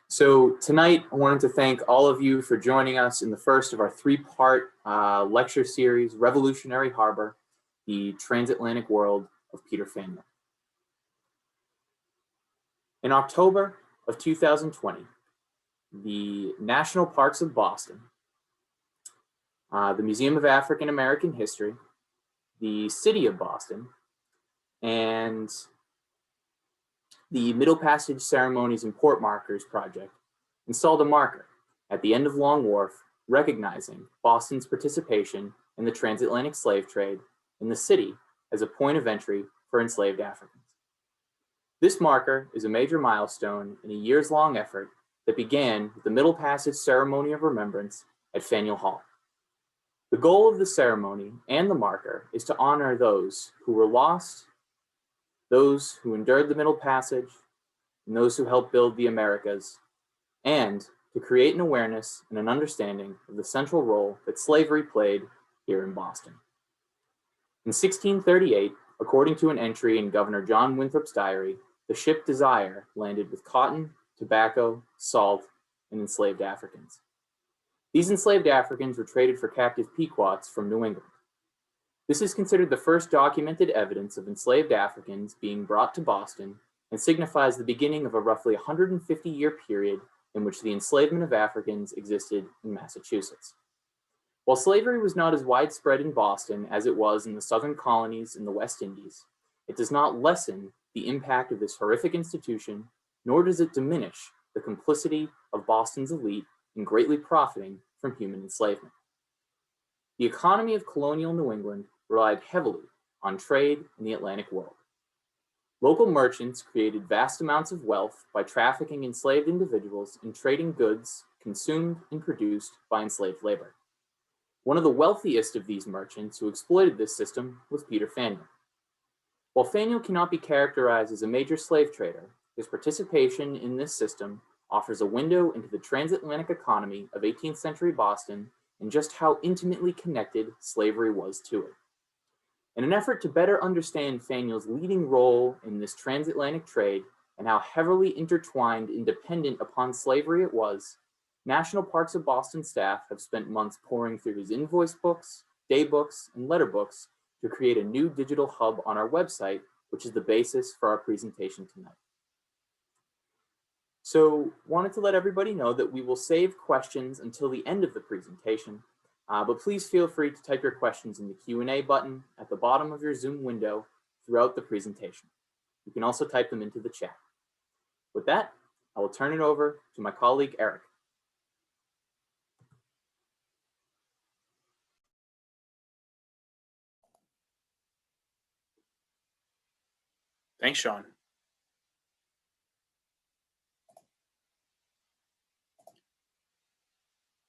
So tonight, I wanted to thank all of you for joining us in the first of our three-part lecture series, Revolutionary Harbor, the Transatlantic World of Peter Faneuil. In October of 2020, the National Parks of Boston, the Museum of African American History, the City of Boston, and the Middle Passage Ceremonies and Port Markers Project installed a marker at the end of Long Wharf recognizing Boston's participation in the transatlantic slave trade in the city as a point of entry for enslaved Africans. This marker is a major milestone in a years-long effort that began with the Middle Passage Ceremony of Remembrance at Faneuil Hall. The goal of the ceremony and the marker is to honor those who were lost, those who endured the Middle Passage, and those who helped build the Americas, and to create an awareness and an understanding of the central role that slavery played here in Boston. In 1638, according to an entry in Governor John Winthrop's diary, the ship Desire landed with cotton, tobacco, salt, and enslaved Africans. These enslaved Africans were traded for captive Pequots from New England. This is considered the first documented evidence of enslaved Africans being brought to Boston and signifies the beginning of a roughly 150-year period in which the enslavement of Africans existed in Massachusetts. While slavery was not as widespread in Boston as it was in the southern colonies in the West Indies, it does not lessen the impact of this horrific institution, nor does it diminish the complicity of Boston's elite in greatly profiting from human enslavement. The economy of colonial New England relied heavily on trade in the Atlantic world. Local merchants created vast amounts of wealth by trafficking enslaved individuals and trading goods consumed and produced by enslaved labor. One of the wealthiest of these merchants who exploited this system was Peter Faneuil. While Faneuil cannot be characterized as a major slave trader, his participation in this system offers a window into the transatlantic economy of 18th century Boston and just how intimately connected slavery was to it. In an effort to better understand Faneuil's leading role in this transatlantic trade and how heavily intertwined and dependent upon slavery it was, National Parks of Boston staff have spent months poring through his invoice books, day books, and letter books to create a new digital hub on our website, which is the basis for our presentation tonight. So, wanted to let everybody know that we will save questions until the end of the presentation, but please feel free to type your questions in the Q&A button at the bottom of your Zoom window throughout the presentation. You can also type them into the chat. With that, I will turn it over to my colleague, Eric. Thanks, Sean.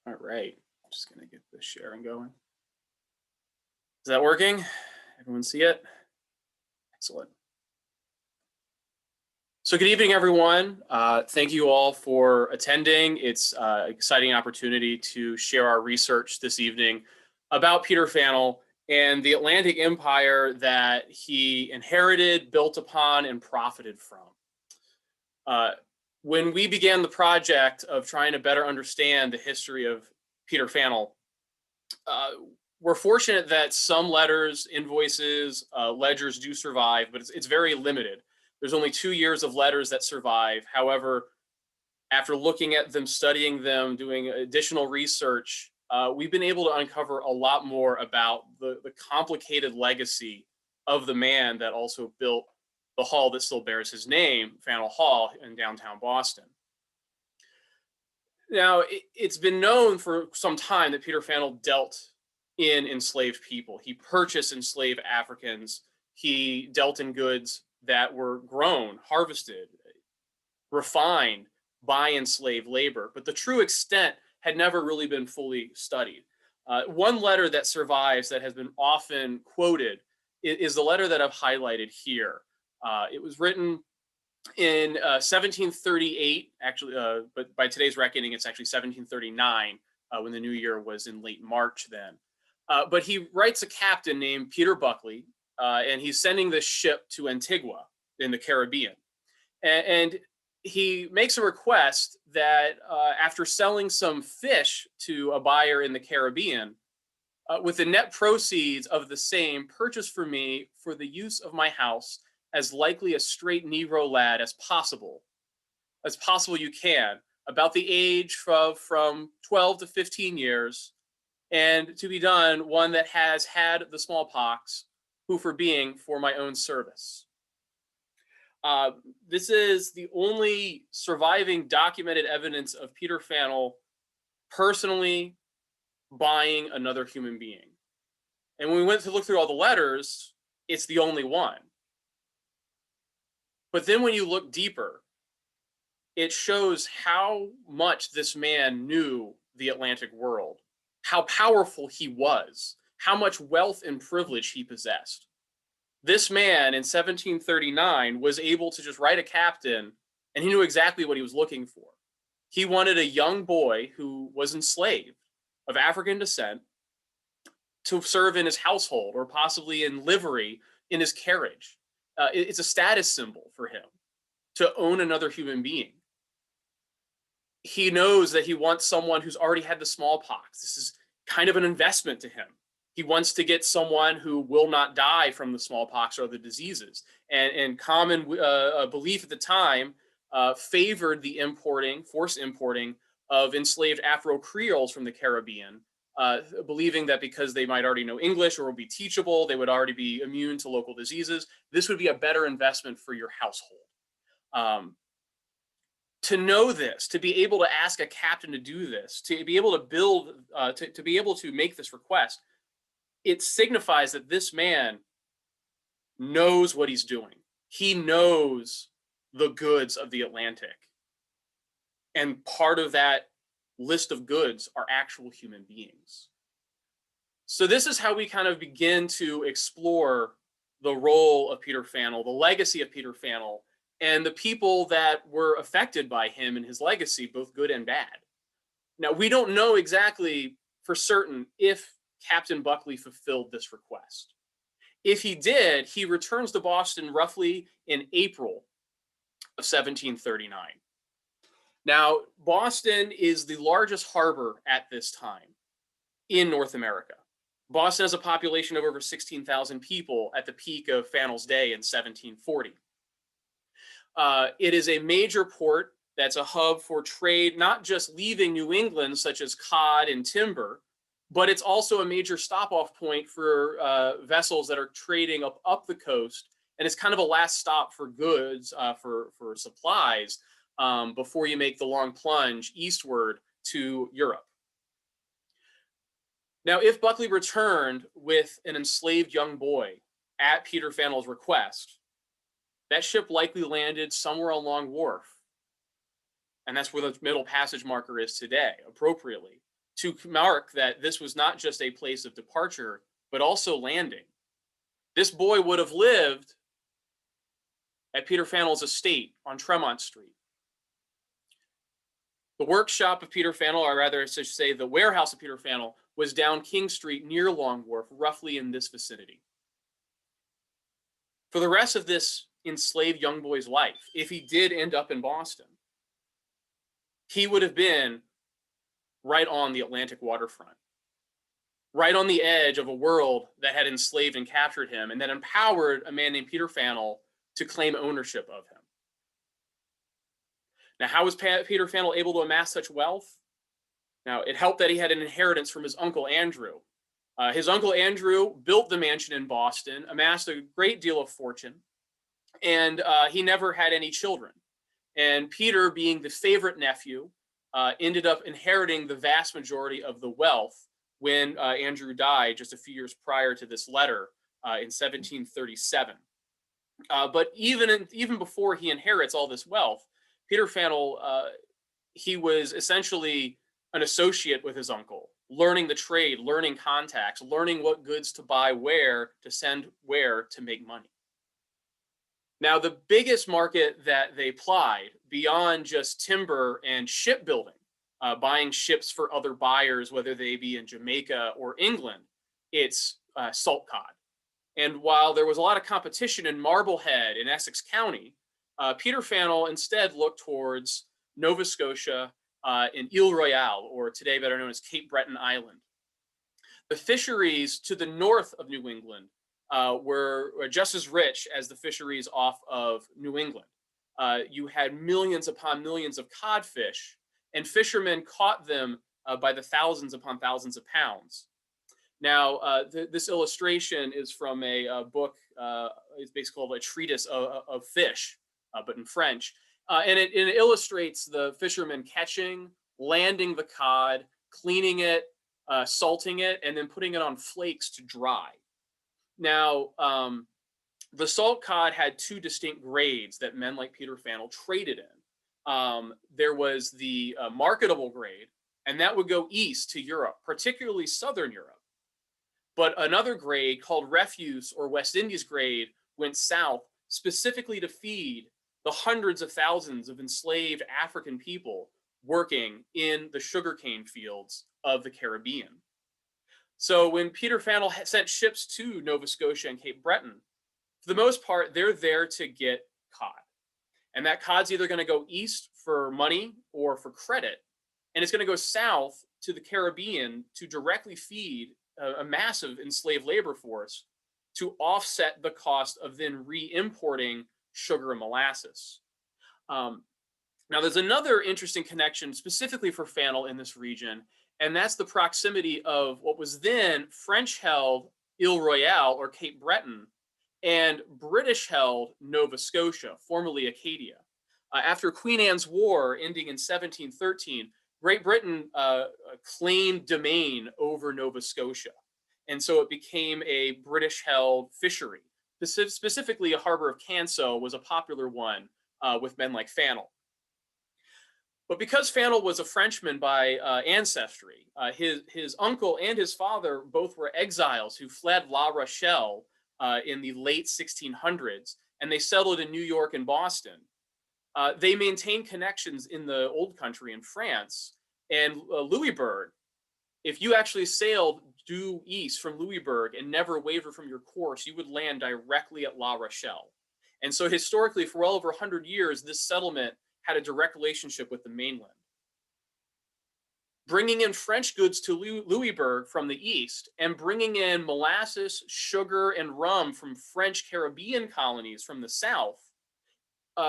All right, just gonna get the sharing going. Is that working? Everyone see it? Excellent. So good evening, everyone. Thank you all for attending. It's an exciting opportunity to share our research this evening about Peter Faneuil and the Atlantic Empire that he inherited, built upon, and profited from. When we began the project of trying to better understand the history of Peter Faneuil, we're fortunate that some letters, invoices, ledgers do survive, but it's very limited. There's only 2 years of letters that survive. However, after looking at them, studying them, doing additional research, we've been able to uncover a lot more about the complicated legacy of the man that also built the hall that still bears his name, Faneuil Hall, in downtown Boston. Now, it's been known for some time that Peter Faneuil dealt in enslaved people. He purchased enslaved Africans. He dealt in goods that were grown, harvested, refined by enslaved labor. But the true extent had never really been fully studied. One letter that survives that has been often quoted is the letter that I've highlighted here. It was written in 1738, actually, but by today's reckoning, it's actually 1739, when the new year was in late March then. But he writes a captain named Peter Buckley, and he's sending this ship to Antigua in the Caribbean. And he makes a request that after selling some fish to a buyer in the Caribbean, with the net proceeds of the same, purchase for me for the use of my house as likely a straight Negro lad as possible you can, about the age of from 12 to 15 years, and to be done one that has had the smallpox, who for being for my own service. This is the only surviving documented evidence of Peter Faneuil personally buying another human being. And when we went to look through all the letters, it's the only one. But then when you look deeper, it shows how much this man knew the Atlantic world, how powerful he was, how much wealth and privilege he possessed. This man in 1739 was able to just write a captain, and he knew exactly what he was looking for. He wanted a young boy who was enslaved, of African descent, to serve in his household, or possibly in livery in his carriage. It's a status symbol for him to own another human being. He knows that he wants someone who's already had the smallpox. This is kind of an investment to him. He wants to get someone who will not die from the smallpox or the diseases. And common belief at the time favored the forced importing of enslaved Afro-Creoles from the Caribbean, believing that because they might already know English or will be teachable, they would already be immune to local diseases. This would be a better investment for your household. To know this, to be able to ask a captain to do this, to be able to build, to be able to make this request, it signifies that this man knows what he's doing. He knows the goods of the Atlantic. And part of that list of goods are actual human beings. So this is how we kind of begin to explore the role of Peter Faneuil, the legacy of Peter Faneuil, and the people that were affected by him and his legacy, both good and bad. Now, we don't know exactly for certain if Captain Buckley fulfilled this request. If he did, he returns to Boston roughly in April of 1739. Now, Boston is the largest harbor at this time in North America. Boston has a population of over 16,000 people at the peak of Faneuil's day in 1740. It is a major port that's a hub for trade, not just leaving New England, such as cod and timber, but it's also a major stop-off point for vessels that are trading up the coast, and it's kind of a last stop for goods, for supplies, before you make the long plunge eastward to Europe. Now, if Buckley returned with an enslaved young boy at Peter Faneuil's request, that ship likely landed somewhere along Wharf. And that's where the middle passage marker is today, appropriately, to mark that this was not just a place of departure, but also landing. This boy would have lived at Peter Faneuil's estate on Tremont Street. The workshop of Peter Faneuil, or rather I should say the warehouse of Peter Faneuil, was down King Street near Long Wharf, roughly in this vicinity. For the rest of this enslaved young boy's life, if he did end up in Boston, he would have been right on the Atlantic waterfront, right on the edge of a world that had enslaved and captured him, and that empowered a man named Peter Faneuil to claim ownership of him. Now, how was Peter Faneuil able to amass such wealth? Now, it helped that he had an inheritance from his uncle Andrew. His uncle Andrew built the mansion in Boston, amassed a great deal of fortune, and he never had any children. And Peter, being the favorite nephew, ended up inheriting the vast majority of the wealth when Andrew died just a few years prior to this letter in 1737. But even before he inherits all this wealth, Peter Faneuil, he was essentially an associate with his uncle, learning the trade, learning contacts, learning what goods to buy where, to send where to make money. Now, the biggest market that they plied, beyond just timber and shipbuilding, buying ships for other buyers, whether they be in Jamaica or England, it's salt cod. And while there was a lot of competition in Marblehead in Essex County, Peter Faneuil instead looked towards Nova Scotia and Ile Royale, or today better known as Cape Breton Island. The fisheries to the north of New England were just as rich as the fisheries off of New England. You had millions upon millions of codfish, and fishermen caught them by the thousands upon thousands of pounds. Now, this illustration is from a book. It's basically called a treatise of fish, but in French. And it illustrates the fishermen catching, landing the cod, cleaning it, salting it, and then putting it on flakes to dry. Now, the salt cod had two distinct grades that men like Peter Faneuil traded in. There was the marketable grade, and that would go east to Europe, particularly Southern Europe. But another grade called refuse or West Indies grade went south specifically to feed the hundreds of thousands of enslaved African people working in the sugarcane fields of the Caribbean. So when Peter Faneuil sent ships to Nova Scotia and Cape Breton, for the most part, they're there to get cod. And that cod's either going to go east for money or for credit, and it's going to go south to the Caribbean to directly feed a massive enslaved labor force to offset the cost of then re-importing sugar and molasses. Now, there's another interesting connection specifically for Faneuil in this region, and that's the proximity of what was then French-held Ile Royale or Cape Breton and British-held Nova Scotia, formerly Acadia. After Queen Anne's War ending in 1713, Great Britain claimed domain over Nova Scotia, and so it became a British-held fishery. Specifically, a harbor of Canso was a popular one with men like Faneuil. But because Faneuil was a Frenchman by ancestry, his uncle and his father both were exiles who fled La Rochelle in the late 1600s, and they settled in New York and Boston. They maintained connections in the old country in France, and Louisbourg, if you actually sailed due east from Louisbourg and never wavered from your course, you would land directly at La Rochelle. And so historically, for well over 100 years, this settlement had a direct relationship with the mainland. Bringing in French goods to Louisbourg from the east and bringing in molasses, sugar, and rum from French Caribbean colonies from the south,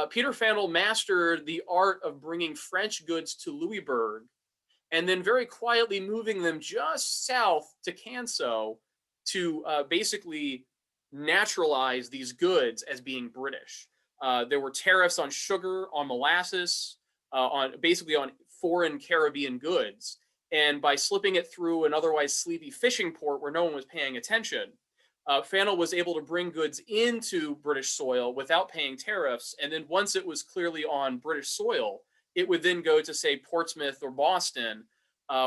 Peter Faneuil mastered the art of bringing French goods to Louisbourg and then very quietly moving them just south to Canso to basically naturalize these goods as being British. There were tariffs on sugar, on molasses, on foreign Caribbean goods. And by slipping it through an otherwise sleepy fishing port where no one was paying attention, Faneuil was able to bring goods into British soil without paying tariffs. And then once it was clearly on British soil, it would then go to, say, Portsmouth or Boston,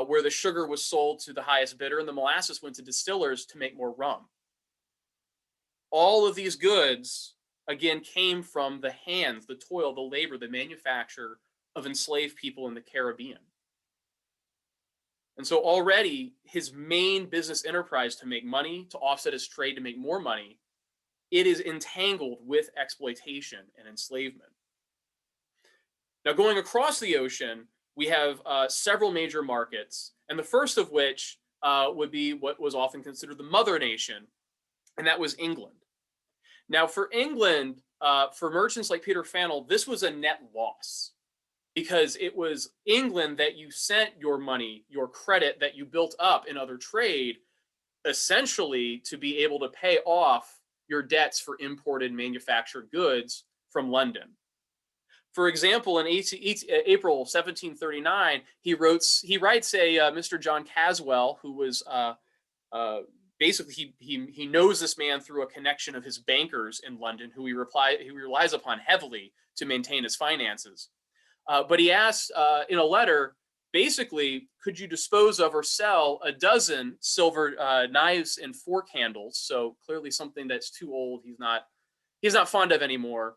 where the sugar was sold to the highest bidder and the molasses went to distillers to make more rum. All of these goods, again, came from the hands, the toil, the labor, the manufacture of enslaved people in the Caribbean. And so already his main business enterprise to make money, to offset his trade, to make more money, it is entangled with exploitation and enslavement. Now, going across the ocean, we have several major markets, and the first of which would be what was often considered the mother nation, and that was England. Now, for England, for merchants like Peter Faneuil, this was a net loss because it was England that you sent your money, your credit that you built up in other trade, essentially to be able to pay off your debts for imported manufactured goods from London. For example, in April 1739, he writes a Mr. John Caswell, who was basically he knows this man through a connection of his bankers in London, who he relies upon heavily to maintain his finances. But he asks in a letter, basically, could you dispose of or sell a dozen silver knives and fork handles? So clearly something that's too old, he's not fond of anymore.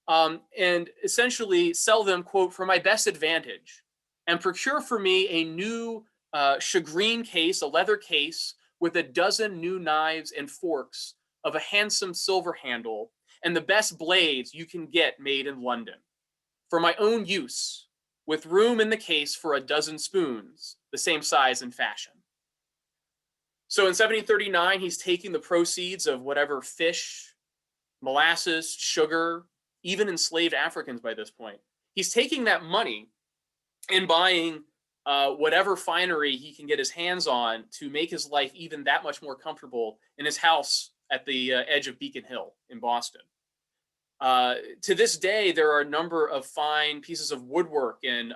And essentially sell them, quote, for my best advantage, and procure for me a new shagreen case, a leather case, with a dozen new knives and forks of a handsome silver handle, and the best blades you can get made in London, for my own use, with room in the case for a dozen spoons, the same size and fashion. So in 1739, he's taking the proceeds of whatever fish, molasses, sugar, even enslaved Africans by this point. He's taking that money and buying whatever finery he can get his hands on to make his life even that much more comfortable in his house at the edge of Beacon Hill in Boston. To this day, there are a number of fine pieces of woodwork and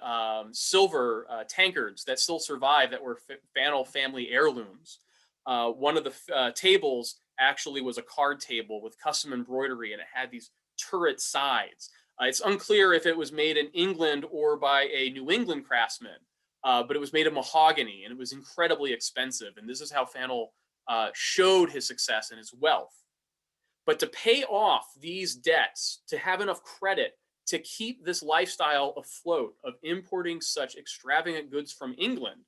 silver tankards that still survive that were Faneuil family heirlooms. One of the tables actually was a card table with custom embroidery, and it had these turret sides. It's unclear if it was made in England or by a New England craftsman, but it was made of mahogany, and it was incredibly expensive. And this is how Faneuil showed his success and his wealth. But to pay off these debts, to have enough credit to keep this lifestyle afloat of importing such extravagant goods from England,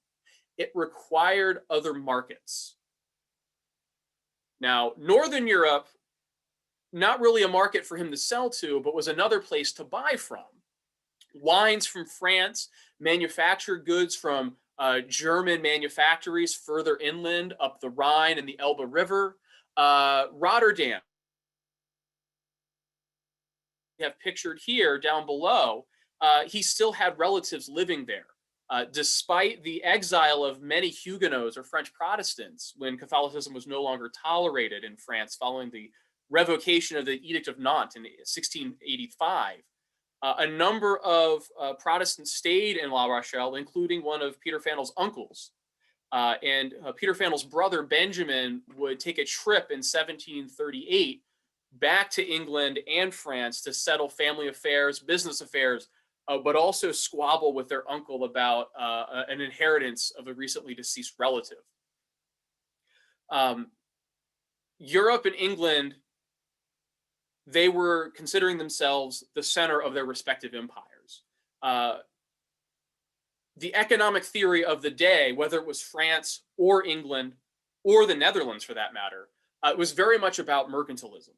it required other markets. Now, Northern Europe, not really a market for him to sell to, but was another place to buy from. Wines from France, manufactured goods from German manufactories further inland up the Rhine and the Elbe River. Rotterdam, we have pictured here down below, he still had relatives living there. Despite the exile of many Huguenots or French Protestants when Catholicism was no longer tolerated in France following the revocation of the Edict of Nantes in 1685, a number of Protestants stayed in La Rochelle, including one of Peter Faneul's uncles. And Peter Faneul's brother, Benjamin, would take a trip in 1738 back to England and France to settle family affairs, business affairs, but also squabble with their uncle about an inheritance of a recently deceased relative. Europe and England, they were considering themselves the center of their respective empires. The economic theory of the day, whether it was France or England or the Netherlands for that matter, was very much about mercantilism.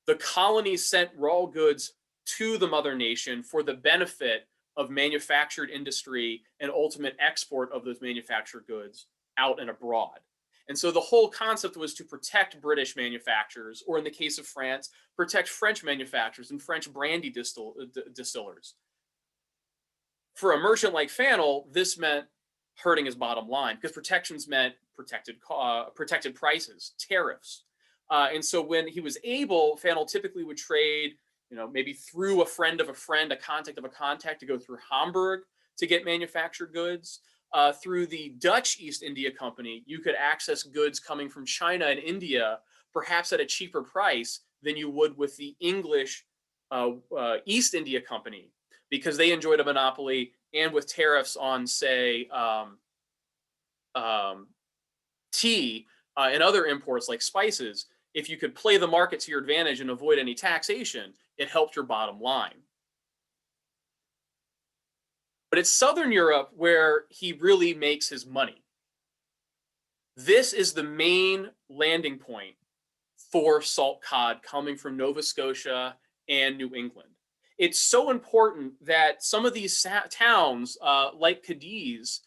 The colonies sent raw goods to the mother nation for the benefit of manufactured industry and ultimate export of those manufactured goods out and abroad. And so the whole concept was to protect British manufacturers, or in the case of France, protect French manufacturers and French brandy distillers. For a merchant like Faneuil, this meant hurting his bottom line because protections meant protected prices, tariffs. And so when he was able, Faneuil typically would trade, maybe through a friend of a friend, a contact of a contact, to go through Hamburg to get manufactured goods. Through the Dutch East India Company, you could access goods coming from China and India, perhaps at a cheaper price than you would with the English East India Company, because they enjoyed a monopoly, and with tariffs on, say, tea and other imports like spices, if you could play the market to your advantage and avoid any taxation, it helped your bottom line. But it's Southern Europe where he really makes his money. This is the main landing point for salt cod coming from Nova Scotia and New England. It's so important that some of these towns, like Cadiz,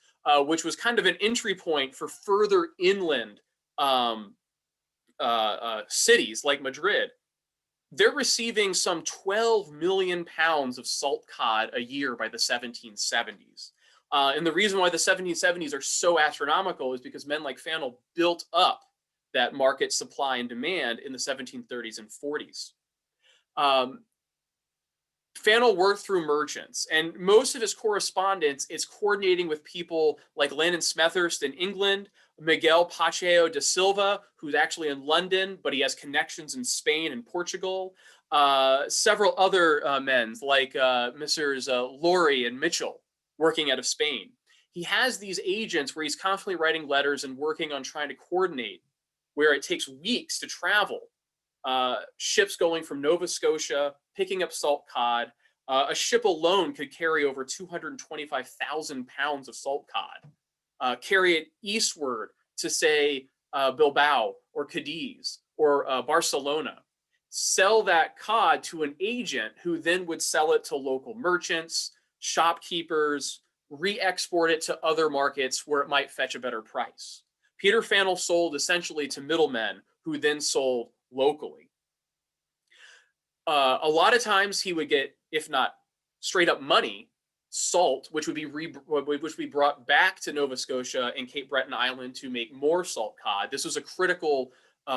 which was kind of an entry point for further inland cities like Madrid, they're receiving some 12 million pounds of salt cod a year by the 1770s. And the reason why the 1770s are so astronomical is because men like Faneuil built up that market supply and demand in the 1730s and 40s. Faneuil worked through merchants, and most of his correspondence is coordinating with people like Landon Smethurst in England, Miguel Pacheco de Silva, who's actually in London, but he has connections in Spain and Portugal. Several other men like Messrs. Laurie and Mitchell working out of Spain. He has these agents where he's constantly writing letters and working on trying to coordinate, where it takes weeks to travel. Ships going from Nova Scotia, picking up salt cod. A ship alone could carry over 225,000 pounds of salt cod. Carry it eastward to, say, Bilbao or Cadiz or Barcelona. sell that cod to an agent who then would sell it to local merchants, shopkeepers, re-export it to other markets where it might fetch a better price. Peter Faneuil sold essentially to middlemen who then sold locally. A lot of times he would get, if not straight up money, salt, which would be brought back to Nova Scotia and Cape Breton Island to make more salt cod. This was a critical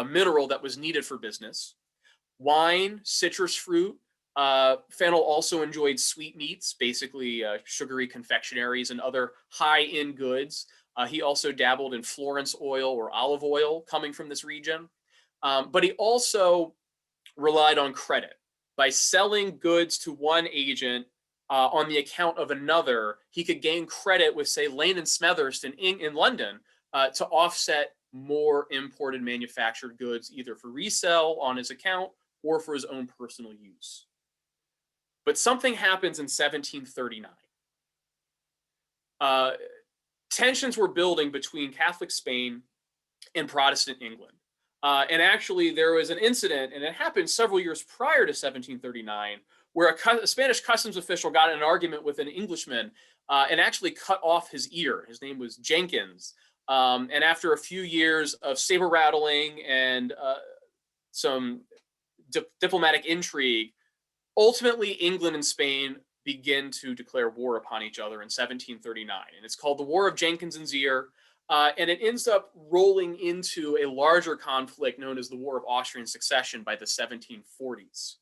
mineral that was needed for business. Wine, citrus fruit. Fennell also enjoyed sweetmeats, basically sugary confectionaries and other high-end goods. He also dabbled in Florence oil or olive oil coming from this region. But he also relied on credit. By selling goods to one agent on the account of another, he could gain credit with, say, Lane and Smetherston in London to offset more imported manufactured goods, either for resale on his account or for his own personal use. But something happens in 1739. Tensions were building between Catholic Spain and Protestant England. And actually, there was an incident, and it happened several years prior to 1739, where a Spanish customs official got in an argument with an Englishman and actually cut off his ear. His name was Jenkins. And after a few years of saber rattling and some diplomatic intrigue, ultimately England and Spain begin to declare war upon each other in 1739. And it's called the War of Jenkins's Ear. And it ends up rolling into a larger conflict known as the War of Austrian Succession by the 1740s.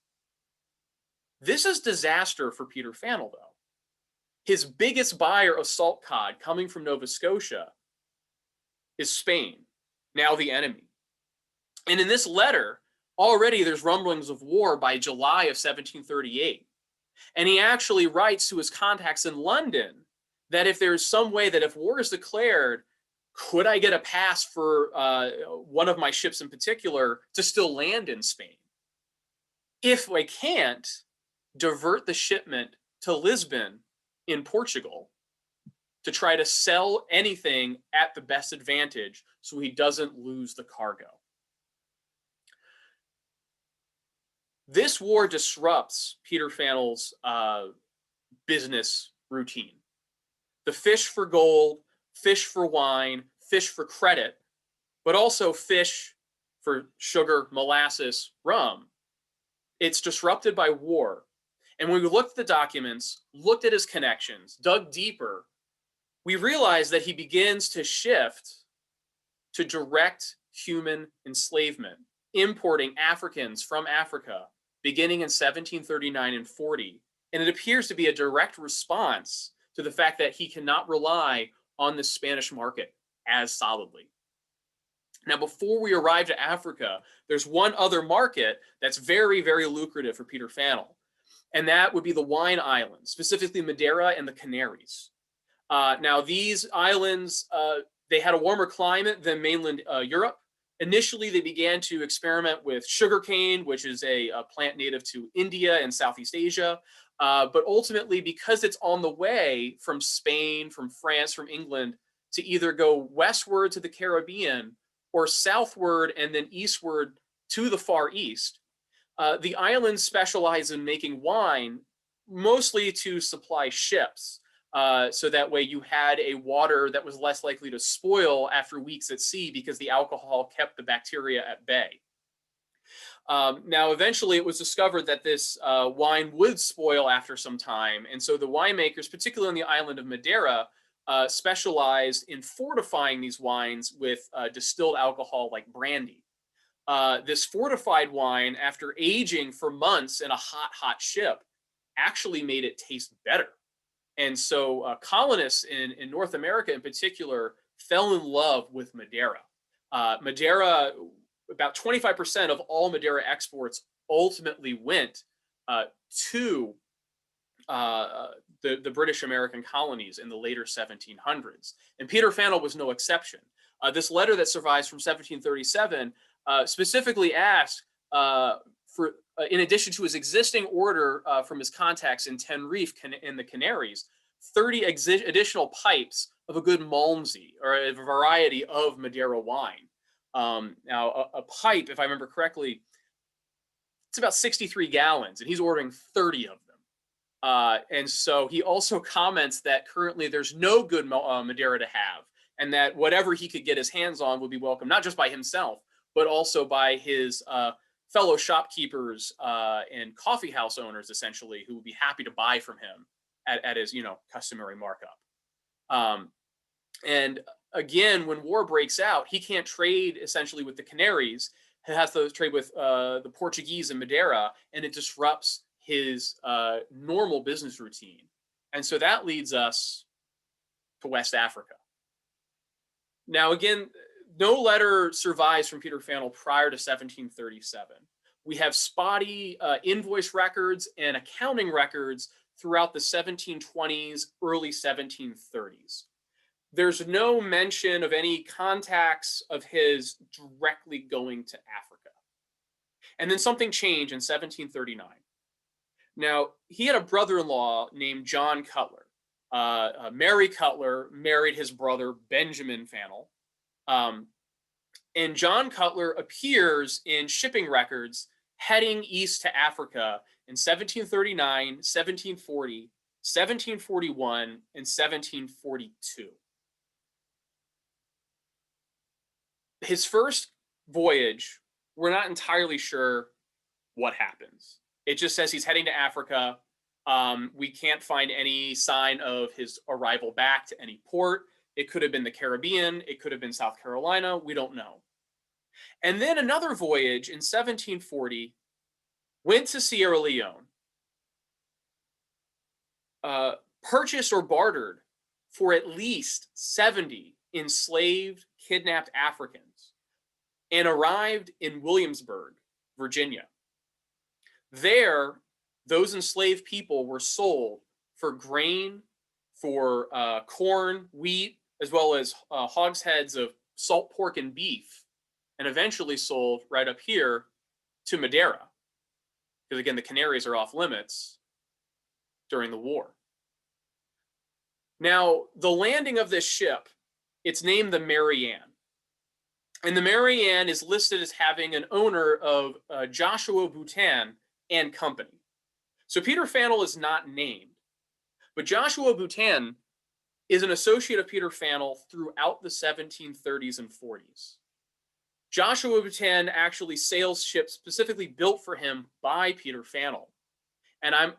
This is disaster for Peter Faneuil, though. His biggest buyer of salt cod coming from Nova Scotia is Spain, now the enemy. And in this letter, already there's rumblings of war by July of 1738. And he actually writes to his contacts in London that if there's some way that if war is declared, could I get a pass for one of my ships in particular to still land in Spain? If I can't, divert the shipment to Lisbon in Portugal to try to sell anything at the best advantage so he doesn't lose the cargo. This war disrupts Peter Faneul's business routine. The fish for gold, fish for wine, fish for credit, but also fish for sugar, molasses, rum. It's disrupted by war. And when we looked at the documents, looked at his connections, dug deeper, we realized that he begins to shift to direct human enslavement, importing Africans from Africa, beginning in 1739 and 40. And it appears to be a direct response to the fact that he cannot rely on the Spanish market as solidly. Now, before we arrive to Africa, there's one other market that's very, very lucrative for Peter Faneuil, and that would be the wine islands, specifically Madeira and the Canaries. Now, these islands, they had a warmer climate than mainland Europe. Initially, they began to experiment with sugarcane, which is a plant native to India and Southeast Asia. But ultimately, because it's on the way from Spain, from France, from England, to either go westward to the Caribbean or southward and then eastward to the Far East, the islands specialize in making wine, mostly to supply ships. So that way you had a water that was less likely to spoil after weeks at sea because the alcohol kept the bacteria at bay. Now, eventually it was discovered that this wine would spoil after some time. And so the winemakers, particularly on the island of Madeira, specialized in fortifying these wines with distilled alcohol like brandy. This fortified wine, after aging for months in a hot ship, actually made it taste better. And so colonists in North America in particular fell in love with Madeira. Madeira, about 25% of all Madeira exports ultimately went to the British American colonies in the later 1700s. And Peter Faneuil was no exception. This letter that survives from 1737 specifically asked for, in addition to his existing order from his contacts in Tenerife in the Canaries, 30 additional pipes of a good Malmsey, or a variety of Madeira wine. Now, a pipe, if I remember correctly, it's about 63 gallons, and he's ordering 30 of them. And so he also comments that currently there's no good Madeira to have, and that whatever he could get his hands on would be welcome, not just by himself, but also by his fellow shopkeepers and coffee house owners, essentially, who would be happy to buy from him at his, customary markup. And again, when war breaks out, he can't trade essentially with the Canaries. He has to trade with the Portuguese and Madeira, and it disrupts his normal business routine. And so that leads us to West Africa. Now, again, no letter survives from Peter Faneuil prior to 1737. We have spotty invoice records and accounting records throughout the 1720s, early 1730s. There's no mention of any contacts of his directly going to Africa. And then something changed in 1739. Now, he had a brother-in-law named John Cutler. Mary Cutler married his brother Benjamin Faneuil. And John Cutler appears in shipping records heading east to Africa in 1739, 1740, 1741, and 1742. His first voyage, we're not entirely sure what happens. It just says he's heading to Africa. We can't find any sign of his arrival back to any port. It could have been the Caribbean. It could have been South Carolina. We don't know. And then another voyage in 1740 went to Sierra Leone, purchased or bartered for at least 70 enslaved, kidnapped Africans, and arrived in Williamsburg, Virginia. There, those enslaved people were sold for grain, for corn, wheat, as well as hogsheads of salt pork and beef, and eventually sold right up here to Madeira. Because again, the Canaries are off limits during the war. Now, the landing of this ship, it's named the Mary Ann. And the Mary Ann is listed as having an owner of Joshua Bouchard and Company. So Peter Faneuil is not named, but Joshua Bouchard is an associate of Peter Faneuil throughout the 1730s and 40s. Joshua Bouchard actually sails ships specifically built for him by Peter Faneuil. And I'm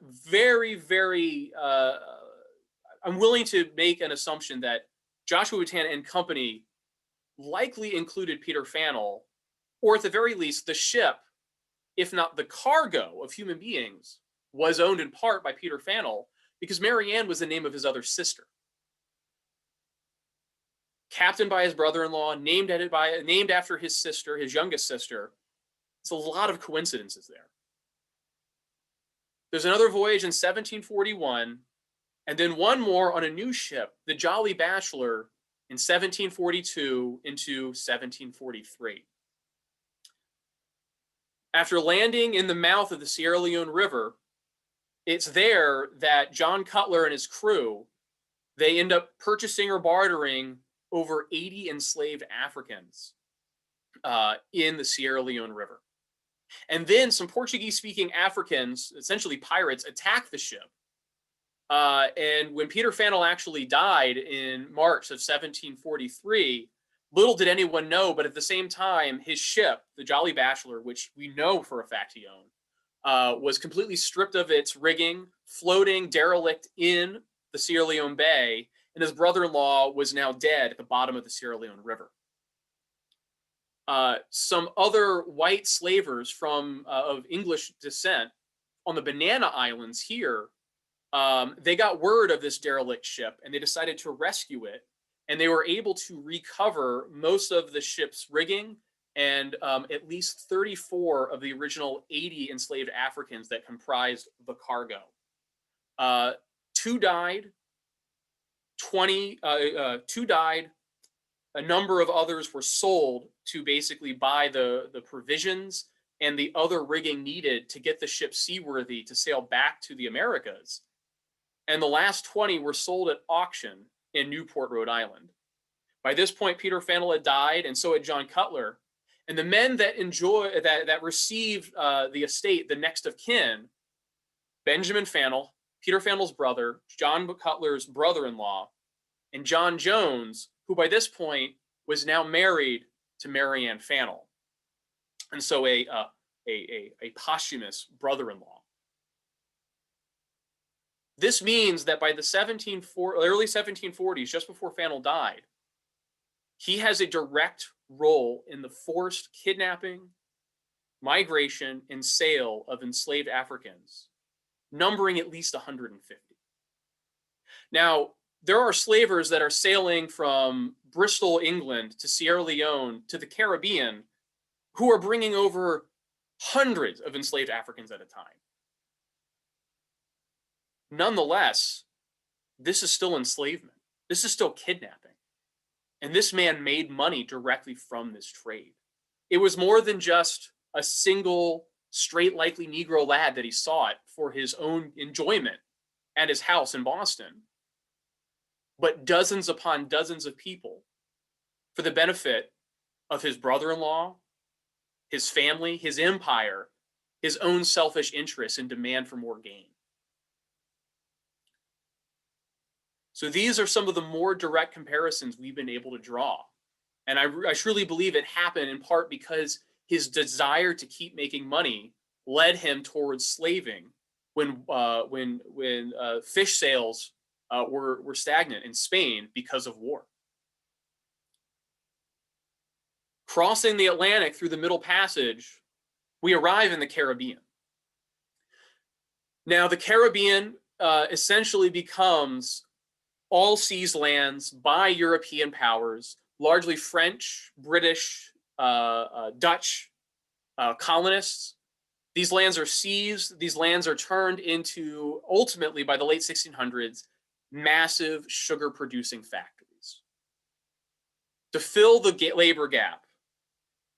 I'm willing to make an assumption that Joshua Bouchard and Company likely included Peter Faneuil, or at the very least, the ship, if not the cargo of human beings, was owned in part by Peter Faneuil, because Mary Ann was the name of his other sister. Captained by his brother-in-law, named after his sister, his youngest sister. It's a lot of coincidences there. There's another voyage in 1741, and then one more on a new ship, the Jolly Bachelor, in 1742 into 1743. After landing in the mouth of the Sierra Leone River, it's there that John Cutler and his crew, they end up purchasing or bartering over 80 enslaved Africans in the Sierra Leone River. And then some Portuguese-speaking Africans, essentially pirates, attack the ship. And when Peter Faneuil actually died in March of 1743, little did anyone know, but at the same time, his ship, the Jolly Bachelor, which we know for a fact he owned, was completely stripped of its rigging, floating derelict in the Sierra Leone Bay, and his brother-in-law was now dead at the bottom of the Sierra Leone River. Some other white slavers of English descent on the Banana Islands here, they got word of this derelict ship, and they decided to rescue it, and they were able to recover most of the ship's rigging and at least 34 of the original 80 enslaved Africans that comprised the cargo. 2 died. 2 died. A number of others were sold to basically buy the provisions and the other rigging needed to get the ship seaworthy to sail back to the Americas. And the last 20 were sold at auction in Newport, Rhode Island. By this point, Peter Faneuil had died, and so had John Cutler. And the men that received the estate, the next of kin, Benjamin Faneuil, Peter Faneuil's brother, John Cutler's brother-in-law, and John Jones, who by this point was now married to Mary Ann Fennell, and so a posthumous brother-in-law. This means that by the early 1740s, just before Fennell died, he has a direct role in the forced kidnapping, migration, and sale of enslaved Africans, numbering at least 150. Now, there are slavers that are sailing from Bristol, England, to Sierra Leone, to the Caribbean, who are bringing over hundreds of enslaved Africans at a time. Nonetheless, this is still enslavement. This is still kidnapping. And this man made money directly from this trade. It was more than just a single straight likely Negro lad that he sought for his own enjoyment at his house in Boston, but dozens upon dozens of people for the benefit of his brother-in-law, his family, his empire, his own selfish interests and demand for more gain. So these are some of the more direct comparisons we've been able to draw. And I truly believe it happened in part because his desire to keep making money led him towards slaving when fish sales were stagnant in Spain because of war. Crossing the Atlantic through the Middle Passage, we arrive in the Caribbean. Now, the Caribbean essentially becomes all seas lands by European powers, largely French, British, Dutch colonists. These lands are seized. These lands are turned into, ultimately, by the late 1600s, massive sugar-producing factories. To fill the labor gap,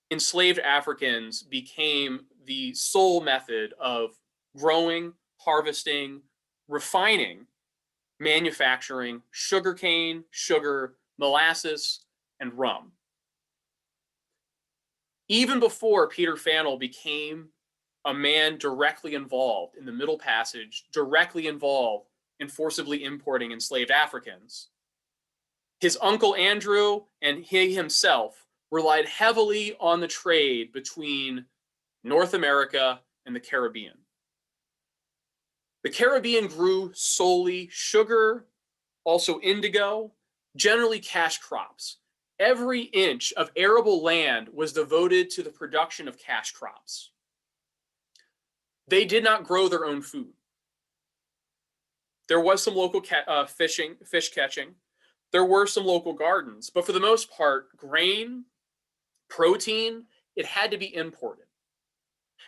enslaved Africans became the sole method of growing, harvesting, refining, manufacturing sugarcane, sugar, molasses, and rum. Even before Peter Faneuil became a man directly involved in the Middle Passage, directly involved in forcibly importing enslaved Africans, his uncle Andrew and he himself relied heavily on the trade between North America and the Caribbean. The Caribbean grew solely sugar, also indigo, generally cash crops. Every inch of arable land was devoted to the production of cash crops. They did not grow their own food. There was some local fish catching. There were some local gardens, but for the most part, grain, protein, it had to be imported.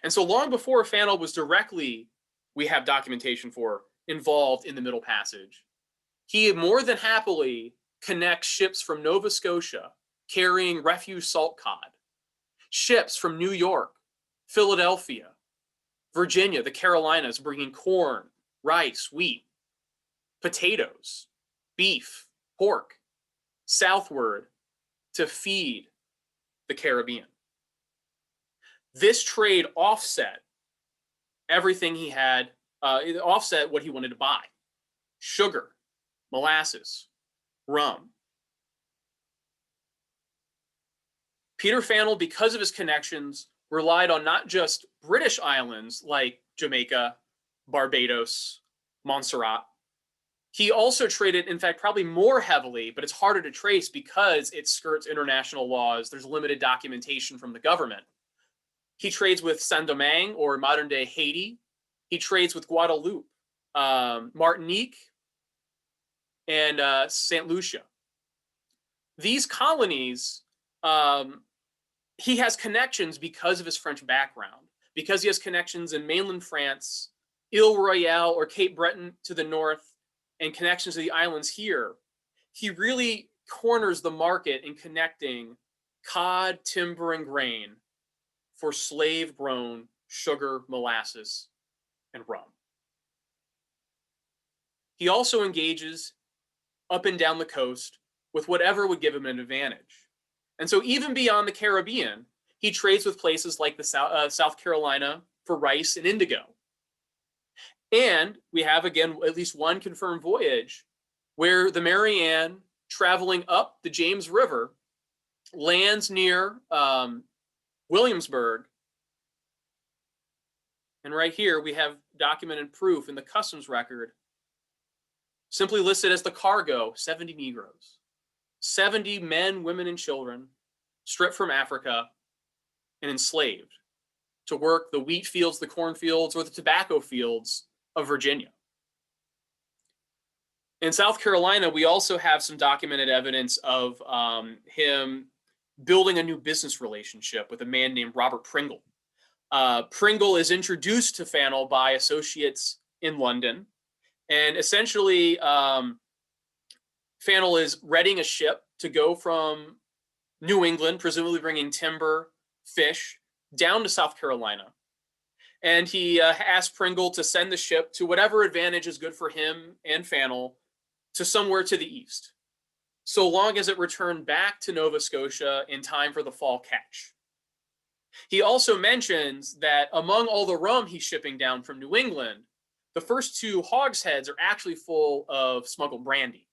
And so long before Faneuil was directly, we have documentation for, involved in the Middle Passage, he more than happily connects ships from Nova Scotia carrying refuse salt cod, ships from New York, Philadelphia, Virginia, the Carolinas, bringing corn, rice, wheat, potatoes, beef, pork, southward to feed the Caribbean. This trade offset everything he had, it offset what he wanted to buy: sugar, molasses, rum. Peter Faneuil, because of his connections, relied on not just British islands like Jamaica, Barbados, Montserrat. He also traded, in fact, probably more heavily, but it's harder to trace because it skirts international laws. There's limited documentation from the government. He trades with Saint-Domingue, or modern-day Haiti. He trades with Guadeloupe, Martinique, and St. Lucia. These colonies, he has connections because of his French background, because he has connections in mainland France, Ile Royale or Cape Breton to the north, and connections to the islands here. He really corners the market in connecting cod, timber, and grain for slave-grown sugar, molasses, and rum. He also engages up and down the coast with whatever would give him an advantage. And so even beyond the Caribbean, he trades with places like the South Carolina for rice and indigo. And we have, again, at least one confirmed voyage where the Marianne, traveling up the James River, lands near Williamsburg. And right here, we have documented proof in the customs record, simply listed as the cargo, 70 Negroes. 70 men, women, and children stripped from Africa and enslaved to work the wheat fields, the cornfields, or the tobacco fields of Virginia. In South Carolina, we also have some documented evidence of him building a new business relationship with a man named Robert Pringle. Pringle is introduced to Faneuil by associates in London, and essentially Faneuil is readying a ship to go from New England, presumably bringing timber, fish, down to South Carolina. And he asked Pringle to send the ship to whatever advantage is good for him and Faneuil to somewhere to the east, so long as it returned back to Nova Scotia in time for the fall catch. He also mentions that among all the rum he's shipping down from New England, the first 2 hogsheads are actually full of smuggled brandy.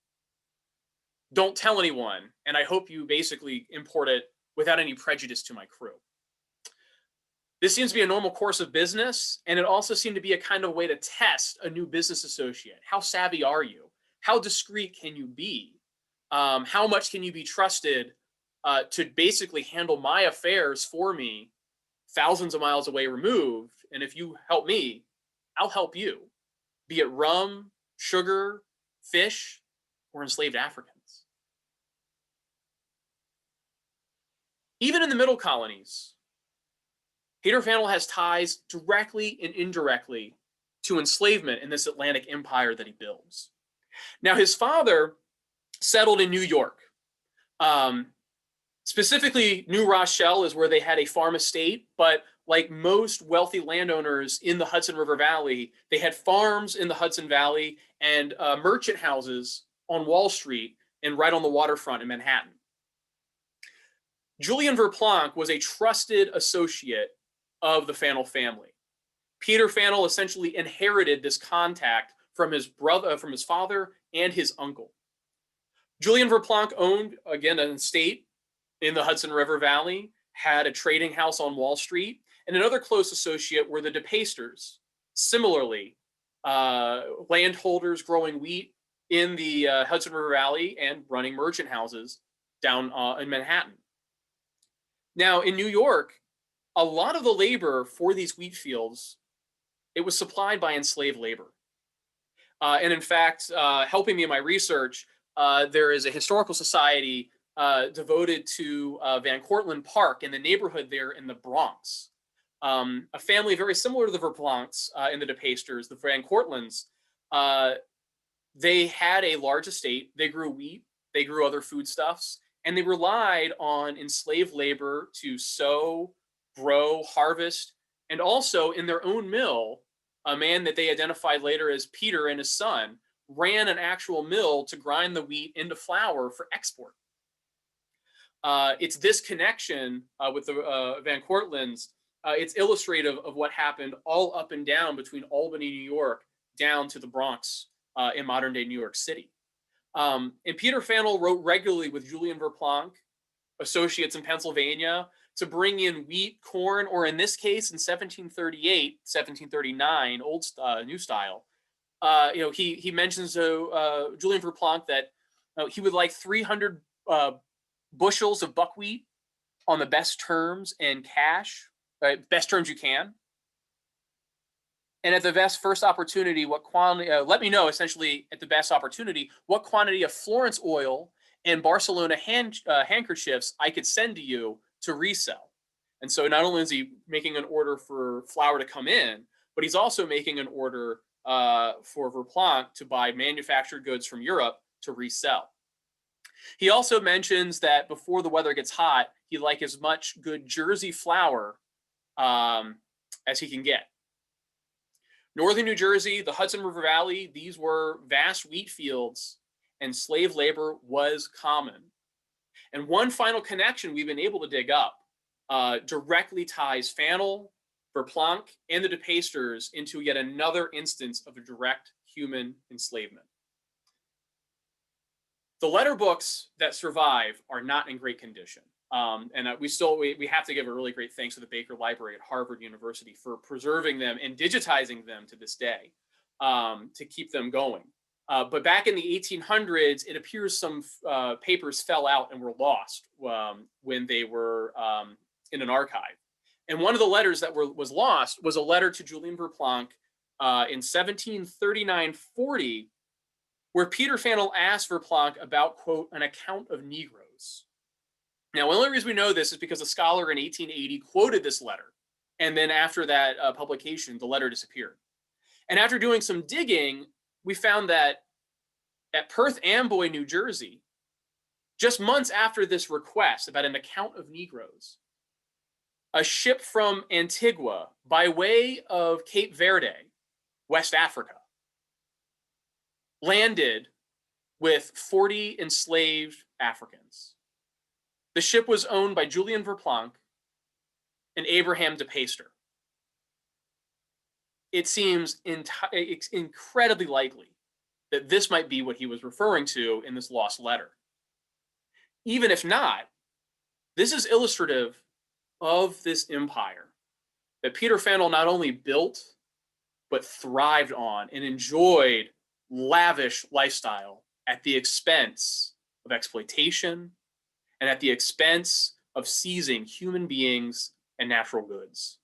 Don't tell anyone, and I hope you basically import it without any prejudice to my crew. This seems to be a normal course of business, and it also seemed to be a kind of way to test a new business associate. How savvy are you? How discreet can you be? How much can you be trusted to basically handle my affairs for me, thousands of miles away removed? And if you help me, I'll help you, be it rum, sugar, fish, or enslaved Africans. Even in the middle colonies, Peter Faneuil has ties directly and indirectly to enslavement in this Atlantic empire that he builds. Now, his father settled in New York. Specifically, New Rochelle is where they had a farm estate, but like most wealthy landowners in the Hudson River Valley, they had farms in the Hudson Valley and merchant houses on Wall Street and right on the waterfront in Manhattan. Julien Verplanck was a trusted associate of the Faneuil family. Peter Faneuil essentially inherited this contact from his brother, from his father and his uncle. Julien Verplanck owned, again, an estate in the Hudson River Valley, had a trading house on Wall Street, and another close associate were the DePasters. Similarly, landholders growing wheat in the Hudson River Valley and running merchant houses down in Manhattan. Now, in New York, a lot of the labor for these wheat fields, it was supplied by enslaved labor. And in fact, helping me in my research, there is a historical society devoted to Van Cortlandt Park in the neighborhood there in the Bronx. A family very similar to the Verplancks in the DePasters, the Van Cortlandts, they had a large estate. They grew wheat, they grew other foodstuffs, and they relied on enslaved labor to sow, grow, harvest, and also in their own mill, a man that they identified later as Peter and his son ran an actual mill to grind the wheat into flour for export. It's this connection with the Van Cortlandts. It's illustrative of what happened all up and down between Albany, New York, down to the Bronx in modern day New York City. And Peter Faneuil wrote regularly with Julien Verplanck, associates in Pennsylvania, to bring in wheat, corn, or in this case, in 1738, 1739, new style. He mentions to Julien Verplanck that he would like 300 bushels of buckwheat on the best terms and cash, best terms you can. And at the best first opportunity, what quantity, let me know essentially at the best opportunity, what quantity of Florence oil and Barcelona handkerchiefs I could send to you to resell. And so not only is he making an order for flour to come in, but he's also making an order for Verplanck to buy manufactured goods from Europe to resell. He also mentions that before the weather gets hot, he'd like as much good Jersey flour as he can get. Northern New Jersey, the Hudson River Valley, these were vast wheat fields, and slave labor was common. And one final connection we've been able to dig up directly ties Fennell, Verplanck, and the DePasters into yet another instance of a direct human enslavement. The letter books that survive are not in great condition. And we have to give a really great thanks to the Baker Library at Harvard University for preserving them and digitizing them to this day to keep them going. But back in the 1800s, it appears some papers fell out and were lost when they were in an archive. And one of the letters that was lost was a letter to Julien Verplanck in 1739-40, where Peter Faneuil asked Verplanck about, quote, an account of Negroes. Now, the only reason we know this is because a scholar in 1880 quoted this letter. And then after that publication, the letter disappeared. And after doing some digging, we found that at Perth Amboy, New Jersey, just months after this request about an account of Negroes, a ship from Antigua by way of Cape Verde, West Africa, landed with 40 enslaved Africans. The ship was owned by Julien Verplanck and Abraham DePaster. It seems incredibly likely that this might be what he was referring to in this lost letter. Even if not, this is illustrative of this empire that Peter Faneuil not only built, but thrived on and enjoyed lavish lifestyle at the expense of exploitation and at the expense of seizing human beings and natural goods.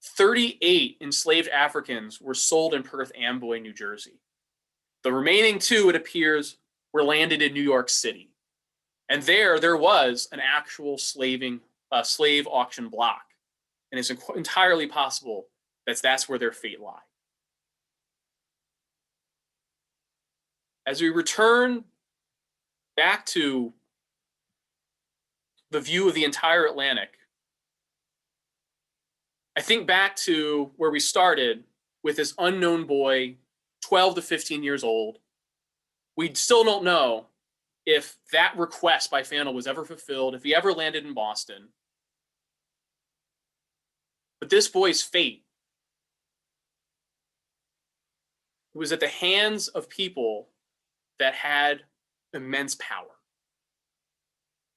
38 enslaved Africans were sold in Perth Amboy, New Jersey. The remaining 2, it appears, were landed in New York City. And there was an actual slave auction block. And it's entirely possible that that's where their fate lie. As we return back to the view of the entire Atlantic, I think back to where we started with this unknown boy, 12 to 15 years old. We still don't know if that request by Faneuil was ever fulfilled, if he ever landed in Boston. But this boy's fate was at the hands of people that had immense power.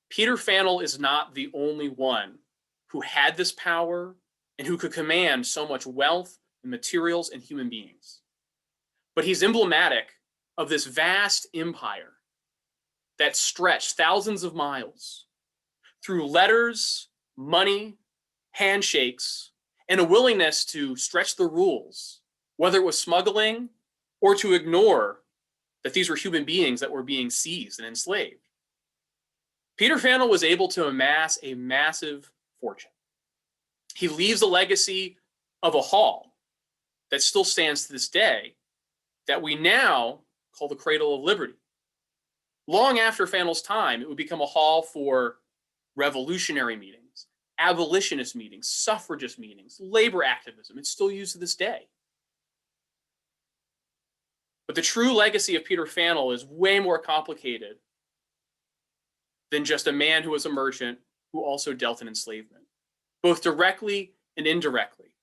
Peter Faneuil is not the only one who had this power and who could command so much wealth and materials and human beings. But he's emblematic of this vast empire that stretched thousands of miles through letters, money, handshakes, and a willingness to stretch the rules, whether it was smuggling or to ignore that these were human beings that were being seized and enslaved. Peter Faneuil was able to amass a massive fortune. He leaves a legacy of a hall that still stands to this day that we now call the Cradle of Liberty. Long after Faneuil's time, it would become a hall for revolutionary meetings, abolitionist meetings, suffragist meetings, labor activism. It's still used to this day. But the true legacy of Peter Faneuil is way more complicated than just a man who was a merchant who also dealt in enslavement, both directly and indirectly.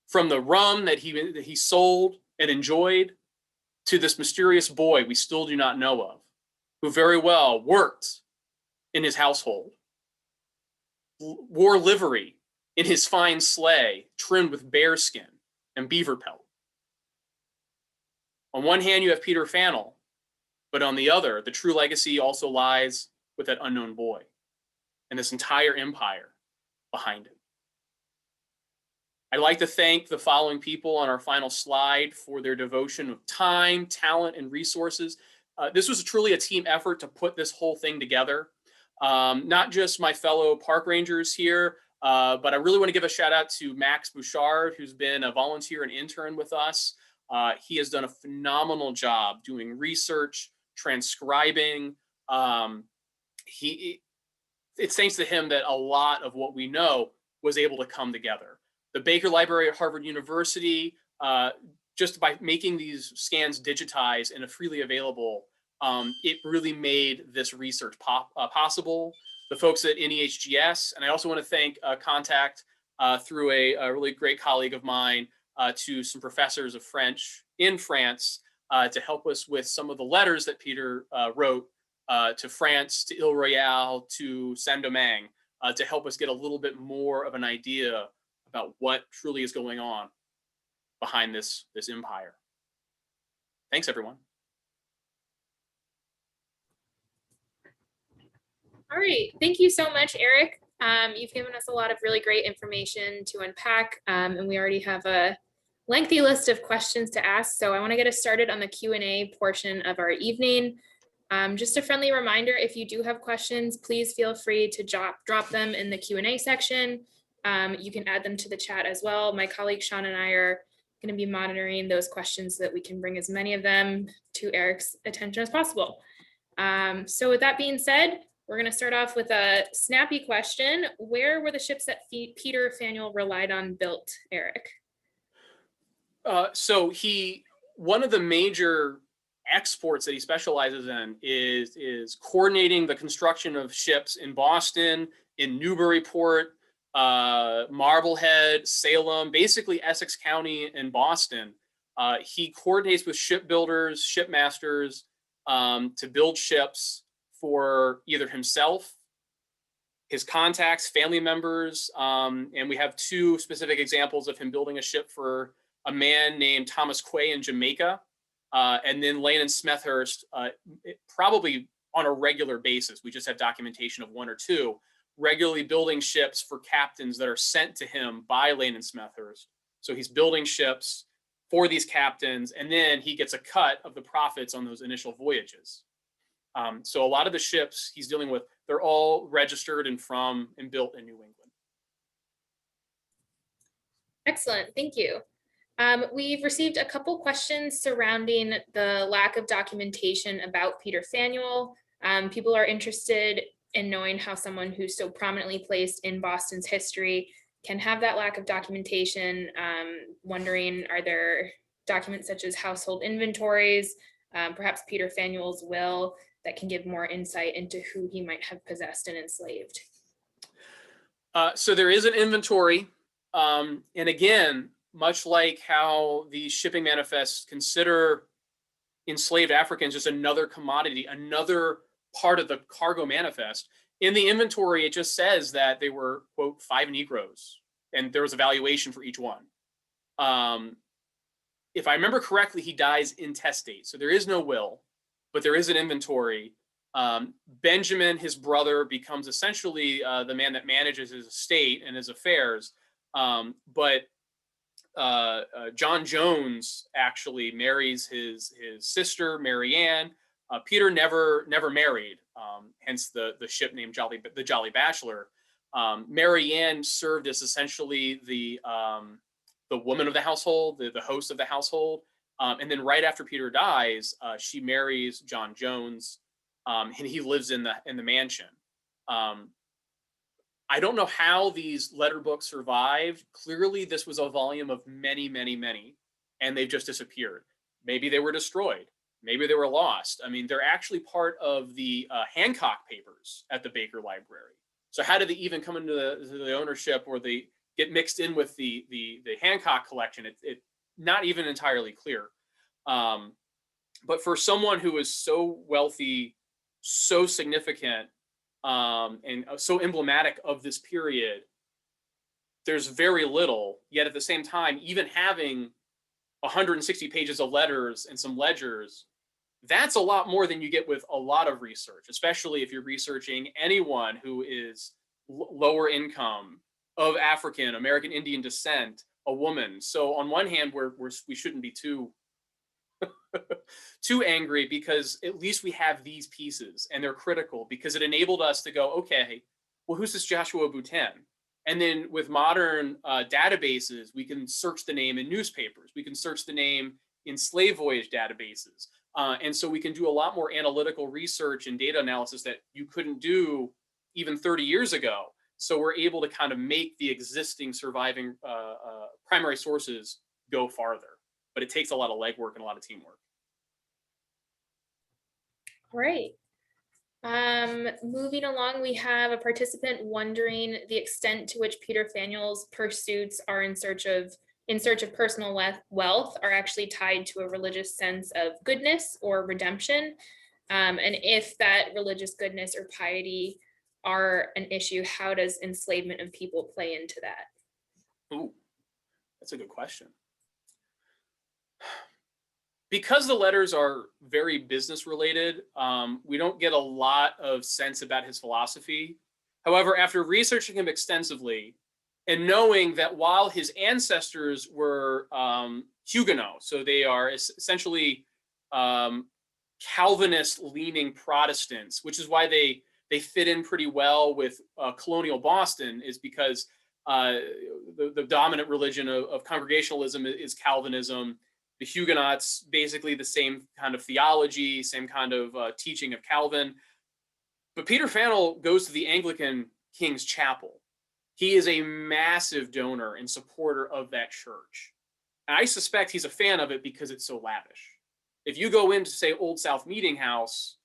From the rum that he sold and enjoyed to this mysterious boy we still do not know of, who very well worked in his household, wore livery in his fine sleigh trimmed with bearskin and beaver pelt. On one hand, you have Peter Faneuil, but on the other, the true legacy also lies with that unknown boy and this entire empire behind it. I'd like to thank the following people on our final slide for their devotion of time, talent, and resources. This was truly a team effort to put this whole thing together. Not just my fellow park rangers here, but I really want to give a shout out to Max Bouchard, who's been a volunteer and intern with us. He has done a phenomenal job doing research, transcribing. It's thanks to him that a lot of what we know was able to come together. The Baker Library at Harvard University, just by making these scans digitized and freely available, it really made this research possible. the folks at NEHGS, and I also want to thank contact through a really great colleague of mine to some professors of French in France to help us with some of the letters that Peter wrote to France, to Ile Royale, to Saint-Domingue, to help us get a little bit more of an idea about what truly is going on behind this empire. Thanks, everyone. All right, thank you so much, Eric. You've given us a lot of really great information to unpack, and we already have a lengthy list of questions to ask. So I want to get us started on the Q&A portion of our evening. Just a friendly reminder, if you do have questions, please feel free to drop them in the Q&A section. You can add them to the chat as well. My colleague Sean and I are going to be monitoring those questions so that we can bring as many of them to Eric's attention as possible. So with that being said, we're going to start off with a snappy question. Where were the ships that Peter Faneuil relied on built, Eric? So one of the major exports that he specializes in is coordinating the construction of ships in Boston, in Newburyport, Marblehead, Salem, basically Essex County and Boston. He coordinates with shipbuilders, shipmasters to build ships for either himself, his contacts, family members, and we have two specific examples of him building a ship for a man named Thomas Quay in Jamaica, and then Lane and Smethurst, probably on a regular basis. We just have documentation of one or two, regularly building ships for captains that are sent to him by Lane and Smethurst. So he's building ships for these captains, and then he gets a cut of the profits on those initial voyages. So a lot of the ships he's dealing with, they're all registered and built in New England. Excellent, thank you. We've received a couple questions surrounding the lack of documentation about Peter Faneuil. People are interested in knowing how someone who's so prominently placed in Boston's history can have that lack of documentation, wondering, are there documents such as household inventories, perhaps Peter Faneuil's will, that can give more insight into who he might have possessed and enslaved? So there is an inventory. And again, much like how the shipping manifests consider enslaved Africans just another commodity, another part of the cargo manifest, in the inventory, it just says that they were, quote, 5 Negroes, and there was a valuation for each one. If I remember correctly, he dies intestate, so there is no will, but there is an inventory. Benjamin, his brother, becomes essentially the man that manages his estate and his affairs, but John Jones actually marries his sister, Mary Ann. Peter never married, hence the ship named the Jolly Bachelor. Mary Ann served as essentially the woman of the household, the host of the household. And then right after Peter dies, she marries John Jones, and he lives in the mansion. I don't know how these letter books survived. Clearly, this was a volume of many, many, many, and they've just disappeared. Maybe they were destroyed. Maybe they were lost. I mean, they're actually part of the Hancock papers at the Baker Library. So how did they even come into the ownership, or they get mixed in with the Hancock collection? It not even entirely clear. But for someone who is so wealthy, so significant, and so emblematic of this period, there's very little. Yet at the same time, even having 160 pages of letters and some ledgers, that's a lot more than you get with a lot of research, especially if you're researching anyone who is lower income, of African, American Indian descent, a woman. So on one hand, we shouldn't be too angry, because at least we have these pieces, and they're critical because it enabled us to go, okay, well, who's this Joshua Boutin? And then with modern databases, we can search the name in newspapers. We can search the name in slave voyage databases. And so we can do a lot more analytical research and data analysis that you couldn't do even 30 years ago. So we're able to kind of make the existing surviving primary sources go farther. But it takes a lot of legwork and a lot of teamwork. Great. Moving along, we have a participant wondering the extent to which Peter Faneuil's pursuits are in search of personal wealth are actually tied to a religious sense of goodness or redemption. And if that religious goodness or piety are an issue, how does enslavement of people play into that? Ooh, that's a good question. Because the letters are very business related, we don't get a lot of sense about his philosophy. However, after researching him extensively and knowing that while his ancestors were Huguenot, so they are essentially Calvinist-leaning Protestants, which is why they fit in pretty well with colonial Boston, is because the dominant religion of Congregationalism is Calvinism. The Huguenots, basically the same kind of theology, same kind of teaching of Calvin. But Peter Faneuil goes to the Anglican King's Chapel. He is a massive donor and supporter of that church. And I suspect he's a fan of it because it's so lavish. If you go into, say, Old South Meeting House,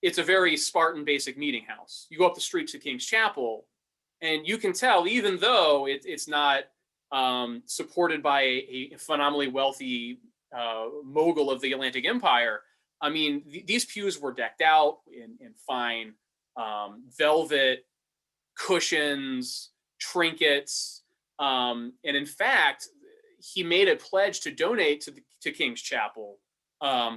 it's a very Spartan basic meeting house. You go up the street to King's Chapel, and you can tell, even though it's not supported by a phenomenally wealthy mogul of the Atlantic Empire, I mean, these pews were decked out in fine velvet, cushions, trinkets, and in fact, he made a pledge to donate to King's Chapel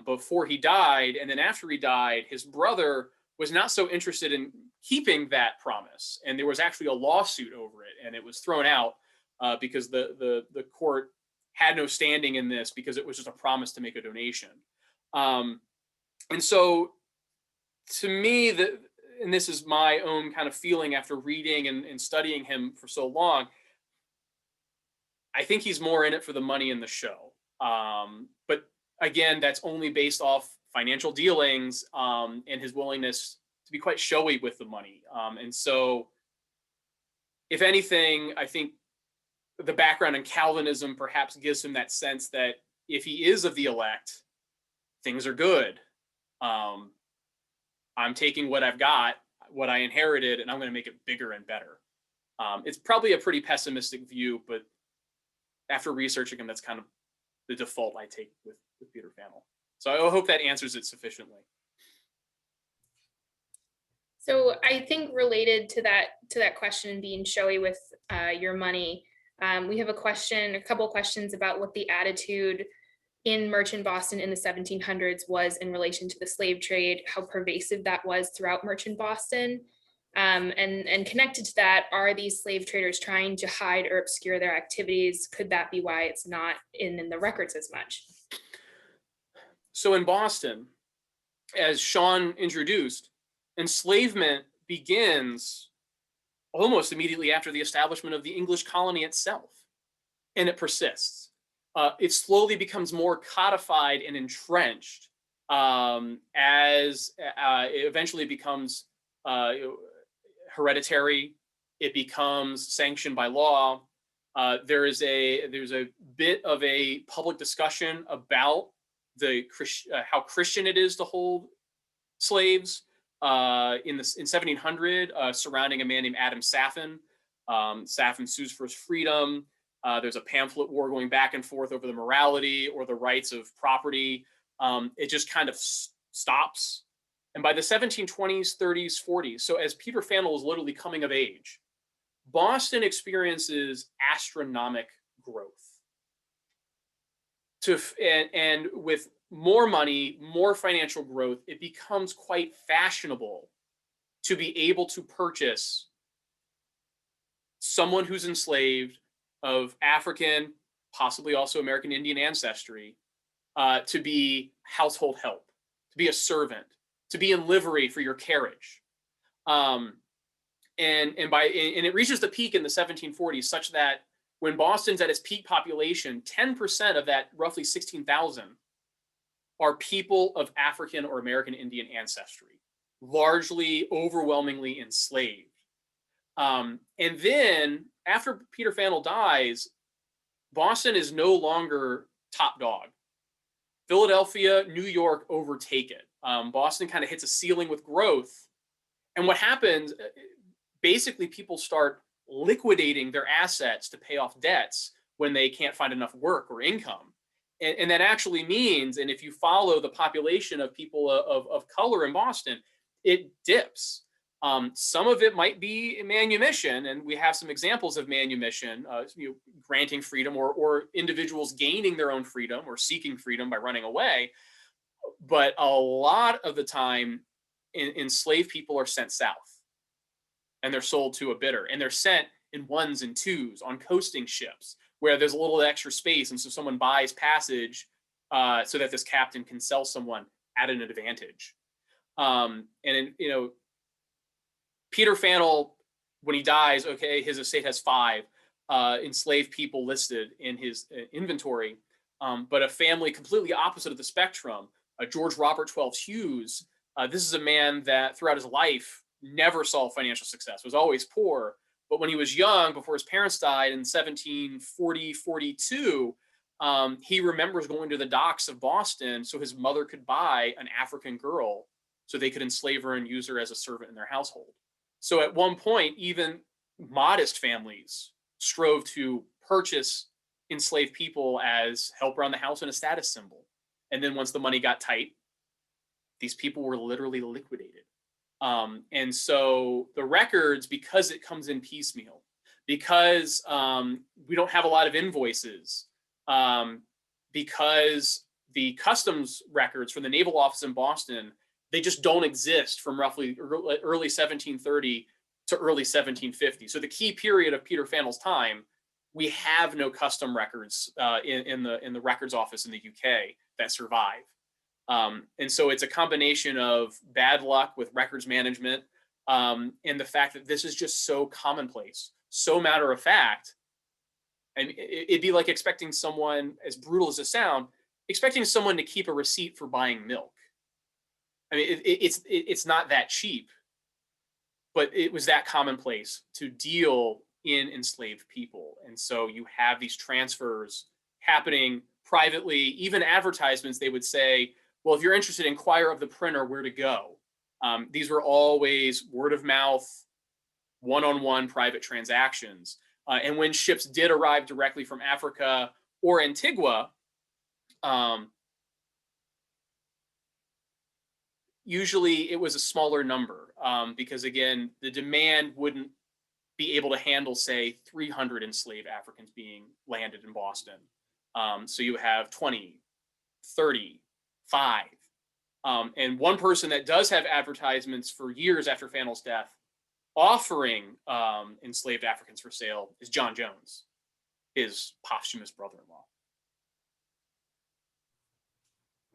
before he died, and then after he died, his brother was not so interested in keeping that promise, and there was actually a lawsuit over it, and it was thrown out because the court had no standing in this because it was just a promise to make a donation. And so to me, and this is my own kind of feeling after reading and studying him for so long, I think he's more in it for the money in the show. But again, that's only based off financial dealings and his willingness to be quite showy with the money. And so if anything, I think the background in Calvinism perhaps gives him that sense that if he is of the elect, things are good. I'm taking what I've got, what I inherited, and I'm going to make it bigger and better. It's probably a pretty pessimistic view, but after researching him, that's kind of the default I take with Peter Faneuil. So I hope that answers it sufficiently. So I think related to that question, being showy with your money, we have a couple questions about what the attitude in merchant Boston in the 1700s was in relation to the slave trade, how pervasive that was throughout merchant Boston. And connected to that, are these slave traders trying to hide or obscure their activities? Could that be why it's not in the records as much? So in Boston, as Sean introduced, enslavement begins almost immediately after the establishment of the English colony itself, and it persists. It slowly becomes more codified and entrenched as it eventually becomes hereditary. It becomes sanctioned by law. There's a bit of a public discussion about how Christian it is to hold slaves in 1700 surrounding a man named Adam Saffin. Saffin sues for his freedom. There's a pamphlet war going back and forth over the morality or the rights of property. It just kind of stops. And by the 1720s, 30s, 40s, so as Peter Faneuil is literally coming of age, Boston experiences astronomical growth. And with more money, more financial growth, it becomes quite fashionable to be able to purchase someone who's enslaved of African, possibly also American Indian ancestry, to be household help, to be a servant, to be in livery for your carriage. And it reaches the peak in the 1740s, such that when Boston's at its peak population, 10% of that roughly 16,000 are people of African or American Indian ancestry, largely overwhelmingly enslaved. And then after Peter Faneuil dies, Boston is no longer top dog. Philadelphia, New York overtake it. Boston kind of hits a ceiling with growth, And what happens, basically people start liquidating their assets to pay off debts when they can't find enough work or income. And that actually means, and if you follow the population of people of color in Boston, it dips. Some of it might be manumission, and we have some examples of manumission, granting freedom or individuals gaining their own freedom or seeking freedom by running away. But a lot of the time, enslaved people are sent south, and they're sold to a bidder, and they're sent in ones and twos on coasting ships where there's a little extra space, and so someone buys passage so that this captain can sell someone at an advantage. Peter Faneuil, when he dies, okay, his estate has 5 enslaved people listed in his inventory, but a family completely opposite of the spectrum, George Robert Twelves Hughes. This is a man that throughout his life never saw financial success, was always poor. But when he was young, before his parents died in 1742, he remembers going to the docks of Boston so his mother could buy an African girl so they could enslave her and use her as a servant in their household. So at one point, even modest families strove to purchase enslaved people as help around the house and a status symbol. And then once the money got tight, these people were literally liquidated. And so the records, because it comes in piecemeal, because we don't have a lot of invoices, because the customs records from the Naval Office in Boston, they just don't exist from roughly early 1730 to early 1750. So the key period of Peter Faneuil's time, we have no custom records in the records office in the UK that survive. And so it's a combination of bad luck with records management and the fact that this is just so commonplace, so matter of fact. And it'd be like expecting someone, as brutal as it sounds, expecting someone to keep a receipt for buying milk. I mean, it's not that cheap, but it was that commonplace to deal in enslaved people. And so you have these transfers happening privately, even advertisements, they would say, well, if you're interested, inquire of the printer where to go. These were always word of mouth, one-on-one private transactions. And when ships did arrive directly from Africa or Antigua, usually it was a smaller number because, again, the demand wouldn't be able to handle, say, 300 enslaved Africans being landed in Boston. So you have 20, 30, 5. And one person that does have advertisements for years after Faneuil's death offering enslaved Africans for sale is John Jones, his posthumous brother-in-law.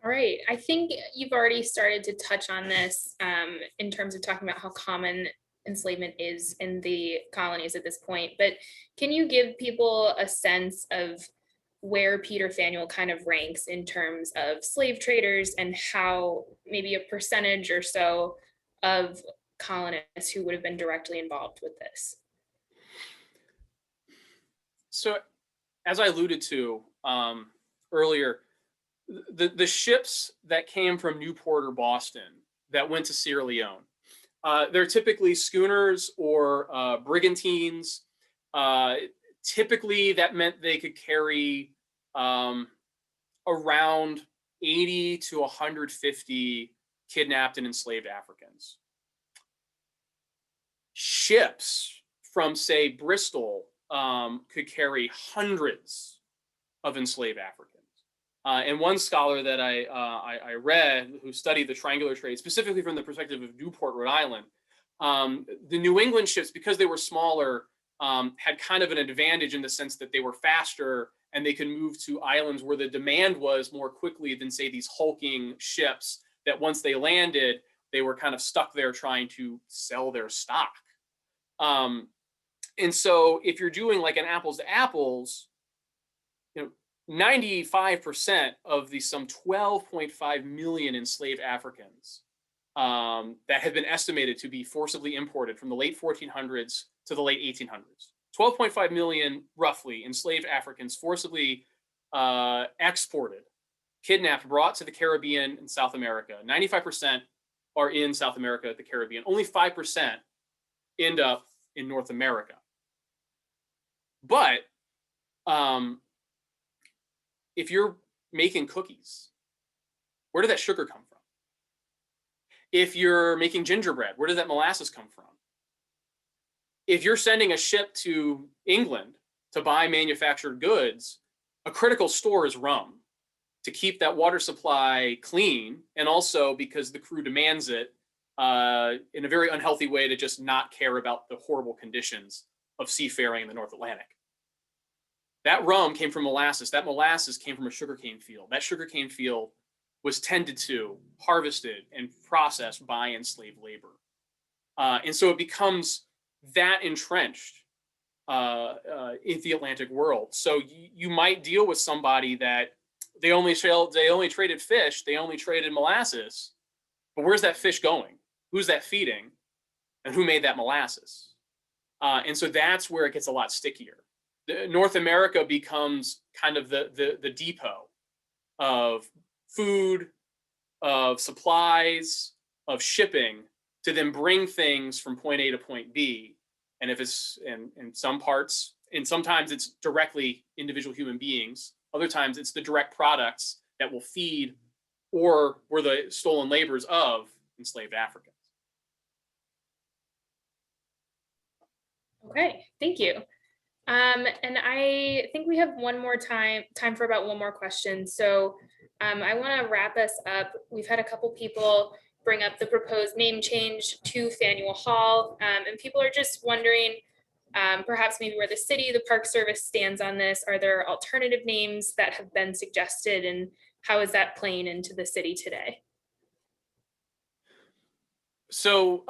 All right, I think you've already started to touch on this in terms of talking about how common enslavement is in the colonies at this point, but can you give people a sense of where Peter Faneuil kind of ranks in terms of slave traders and how maybe a percentage or so of colonists who would have been directly involved with this? So, as I alluded to earlier, the ships that came from Newport or Boston that went to Sierra Leone, they're typically schooners or brigantines. Typically, that meant they could carry around 80 to 150 kidnapped and enslaved Africans. Ships from, say, Bristol could carry hundreds of enslaved Africans. And one scholar that I read who studied the triangular trade, specifically from the perspective of Newport, Rhode Island, the New England ships, because they were smaller, had kind of an advantage in the sense that they were faster and they could move to islands where the demand was more quickly than, say, these hulking ships that once they landed, they were kind of stuck there trying to sell their stock. And so if you're doing like an apples to apples, 95% of the some 12.5 million enslaved Africans that have been estimated to be forcibly imported from the late 1400s to the late 1800s. 12.5 million, roughly, enslaved Africans forcibly exported, kidnapped, brought to the Caribbean and South America. 95% are in South America, the Caribbean. Only 5% end up in North America. But if you're making cookies, where did that sugar come from? If you're making gingerbread, where did that molasses come from? If you're sending a ship to England to buy manufactured goods, a critical store is rum to keep that water supply clean, and also because the crew demands it in a very unhealthy way to just not care about the horrible conditions of seafaring in the North Atlantic. That rum came from molasses. That molasses came from a sugarcane field. That sugarcane field was tended to, harvested, and processed by enslaved labor. And so it becomes that entrenched in the Atlantic world. So you might deal with somebody that they only traded fish, they only traded molasses, but where's that fish going? Who's that feeding? And who made that molasses? And so that's where it gets a lot stickier. North America becomes kind of the depot of food, of supplies, of shipping to then bring things from point A to point B. And if it's in some parts, and sometimes it's directly individual human beings, other times it's the direct products that will feed or were the stolen labors of enslaved Africans. Okay, thank you. And I think we have one more time for about one more question. So I want to wrap us up. We've had a couple people bring up the proposed name change to Faneuil Hall, and people are just wondering perhaps maybe where the city, the Park Service stands on this. Are there alternative names that have been suggested, and how is that playing into the city today? So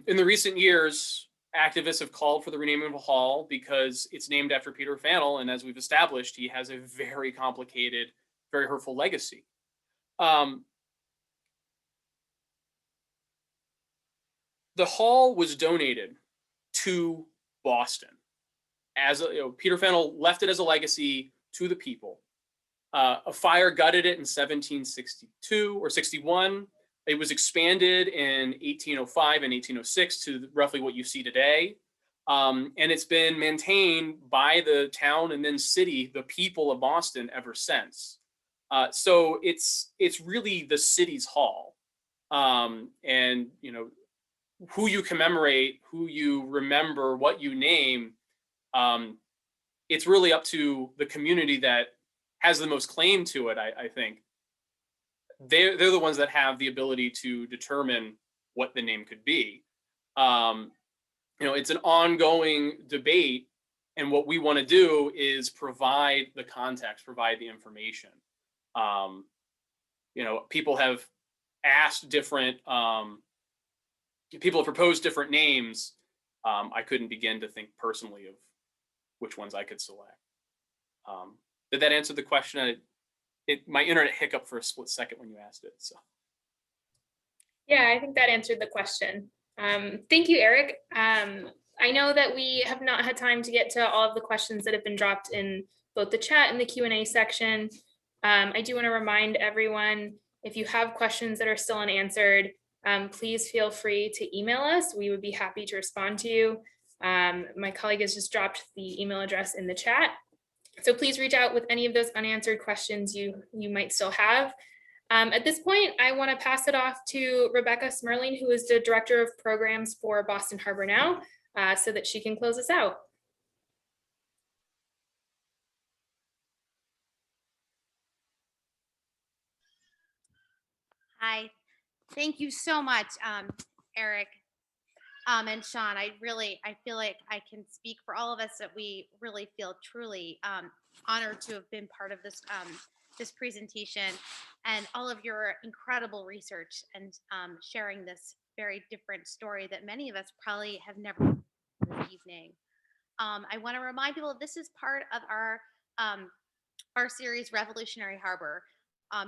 in the recent years, activists have called for the renaming of a hall because it's named after Peter Faneuil, and as we've established, he has a very complicated, very hurtful legacy. The hall was donated to Boston as Peter Faneuil left it as a legacy to the people. A fire gutted it in 1762 or 61. It was expanded in 1805 and 1806 to roughly what you see today. And it's been maintained by the town and then city, the people of Boston, ever since. So it's really the city's hall. And who you commemorate, who you remember, what you name, it's really up to the community that has the most claim to it, I think. They're the ones that have the ability to determine what the name could be. It's an ongoing debate, and what we want to do is provide the context, provide the information. People have asked different, people have proposed different names. I couldn't begin to think personally of which ones I could select. Did that answer the question? My internet hiccuped for a split second when you asked it. So. Yeah, I think that answered the question. Thank you, Eric. I know that we have not had time to get to all of the questions that have been dropped in both the chat and the Q&A section. I do want to remind everyone, if you have questions that are still unanswered, please feel free to email us. We would be happy to respond to you. My colleague has just dropped the email address in the chat. So please reach out with any of those unanswered questions you might still have. At this point, I want to pass it off to Rebecca Smirling, who is the Director of Programs for Boston Harbor Now, so that she can close us out. Hi, thank you so much, Eric and Sean. I feel like I can speak for all of us that we really feel truly honored to have been part of this this presentation and all of your incredible research and sharing this very different story that many of us probably have never heard this evening. I want to remind people this is part of our series Revolutionary Harbor.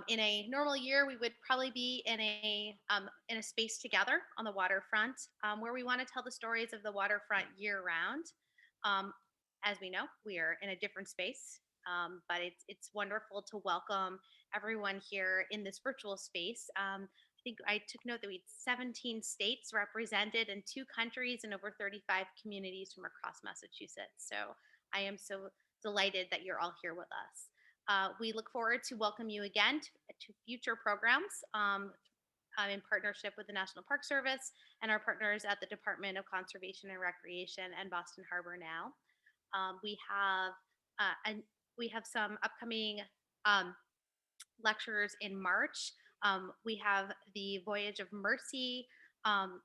In a normal year, we would probably be in a space together on the waterfront, where we want to tell the stories of the waterfront year round. As we know, we are in a different space, but it's wonderful to welcome everyone here in this virtual space think I took note that we had 17 states represented in 2 countries and over 35 communities from across Massachusetts. So I am so delighted that you're all here with us. We look forward to welcome you again to future programs in partnership with the National Park Service and our partners at the Department of Conservation and Recreation and Boston Harbor Now. We have some upcoming lectures in March. We have the Voyage of Mercy,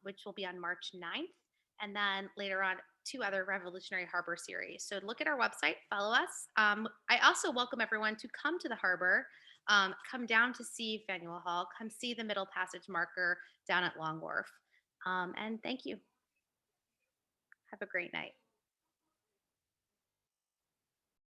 which will be on March 9th, and then later on 2 other Revolutionary Harbor series. So look at our website, follow us. I also welcome everyone to come to the harbor, come down to see Faneuil Hall, come see the Middle Passage marker down at Long Wharf. And thank you. Have a great night.